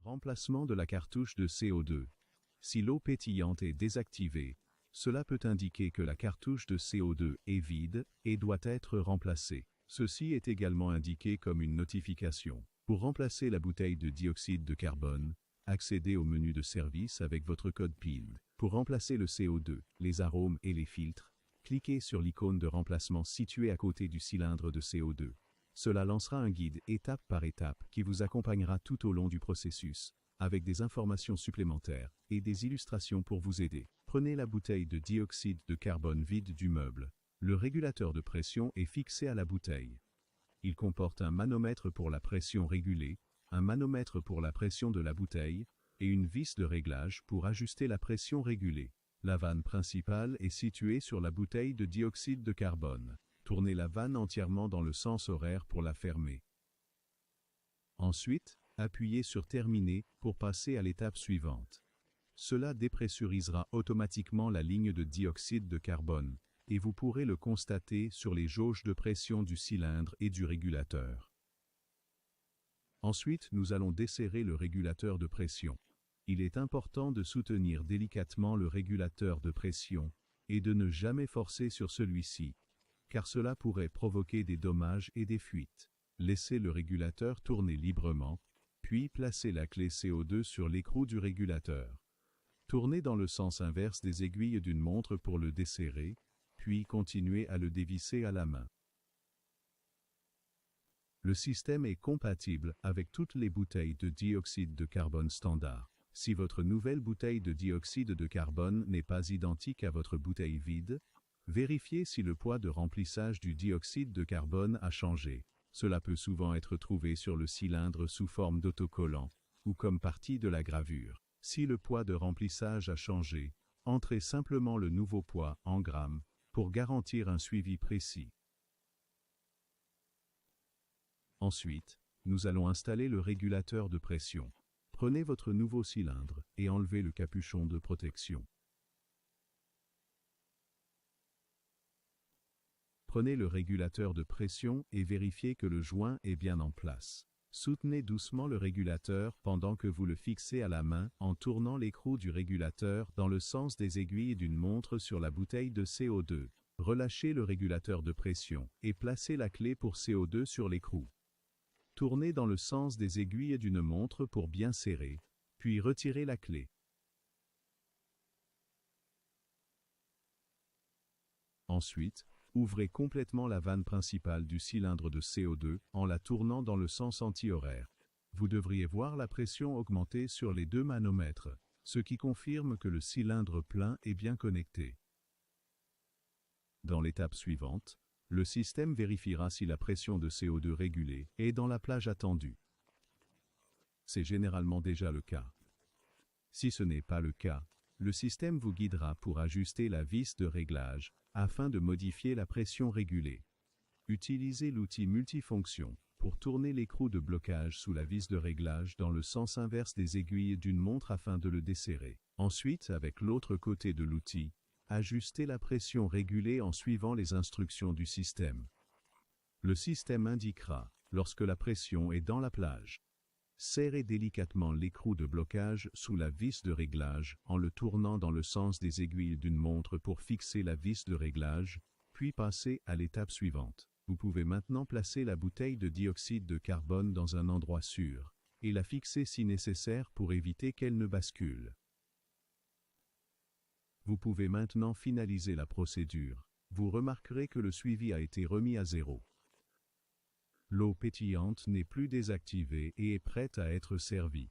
Remplacement de la cartouche de CO2. Si l'eau pétillante est désactivée, cela peut indiquer que la cartouche de CO2 est vide et doit être remplacée. Ceci est également indiqué comme une notification. Pour remplacer la bouteille de dioxyde de carbone, accédez au menu de service avec votre code PIN. Pour remplacer le CO2, les arômes et les filtres, cliquez sur l'icône de remplacement située à côté du cylindre de CO2. Cela lancera un guide étape par étape qui vous accompagnera tout au long du processus, avec des informations supplémentaires et des illustrations pour vous aider. Prenez la bouteille de dioxyde de carbone vide du meuble. Le régulateur de pression est fixé à la bouteille. Il comporte un manomètre pour la pression régulée, un manomètre pour la pression de la bouteille, et une vis de réglage pour ajuster la pression régulée. La vanne principale est située sur la bouteille de dioxyde de carbone. Tournez la vanne entièrement dans le sens horaire pour la fermer. Ensuite, appuyez sur Terminer pour passer à l'étape suivante. Cela dépressurisera automatiquement la ligne de dioxyde de carbone, et vous pourrez le constater sur les jauges de pression du cylindre et du régulateur. Ensuite, nous allons desserrer le régulateur de pression. Il est important de soutenir délicatement le régulateur de pression et de ne jamais forcer sur celui-ci, car cela pourrait provoquer des dommages et des fuites. Laissez le régulateur tourner librement, puis placez la clé CO2 sur l'écrou du régulateur. Tournez dans le sens inverse des aiguilles d'une montre pour le desserrer, puis continuez à le dévisser à la main. Le système est compatible avec toutes les bouteilles de dioxyde de carbone standard. Si votre nouvelle bouteille de dioxyde de carbone n'est pas identique à votre bouteille vide, vérifiez si le poids de remplissage du dioxyde de carbone a changé. Cela peut souvent être trouvé sur le cylindre sous forme d'autocollant, ou comme partie de la gravure. Si le poids de remplissage a changé, entrez simplement le nouveau poids en grammes, pour garantir un suivi précis. Ensuite, nous allons installer le régulateur de pression. Prenez votre nouveau cylindre et enlevez le capuchon de protection. Prenez le régulateur de pression et vérifiez que le joint est bien en place. Soutenez doucement le régulateur pendant que vous le fixez à la main en tournant l'écrou du régulateur dans le sens des aiguilles d'une montre sur la bouteille de CO2. Relâchez le régulateur de pression et placez la clé pour CO2 sur l'écrou. Tournez dans le sens des aiguilles d'une montre pour bien serrer, puis retirez la clé. Ensuite, ouvrez complètement la vanne principale du cylindre de CO2 en la tournant dans le sens anti-horaire. Vous devriez voir la pression augmenter sur les deux manomètres, ce qui confirme que le cylindre plein est bien connecté. Dans l'étape suivante, le système vérifiera si la pression de CO2 régulée est dans la plage attendue. C'est généralement déjà le cas. Si ce n'est pas le cas, le système vous guidera pour ajuster la vis de réglage afin de modifier la pression régulée. Utilisez l'outil multifonction pour tourner l'écrou de blocage sous la vis de réglage dans le sens inverse des aiguilles d'une montre afin de le desserrer. Ensuite, avec l'autre côté de l'outil, ajustez la pression régulée en suivant les instructions du système. Le système indiquera lorsque la pression est dans la plage. Serrez délicatement l'écrou de blocage sous la vis de réglage en le tournant dans le sens des aiguilles d'une montre pour fixer la vis de réglage, puis passez à l'étape suivante. Vous pouvez maintenant placer la bouteille de dioxyde de carbone dans un endroit sûr, et la fixer si nécessaire pour éviter qu'elle ne bascule. Vous pouvez maintenant finaliser la procédure. Vous remarquerez que le suivi a été remis à 0. L'eau pétillante n'est plus désactivée et est prête à être servie.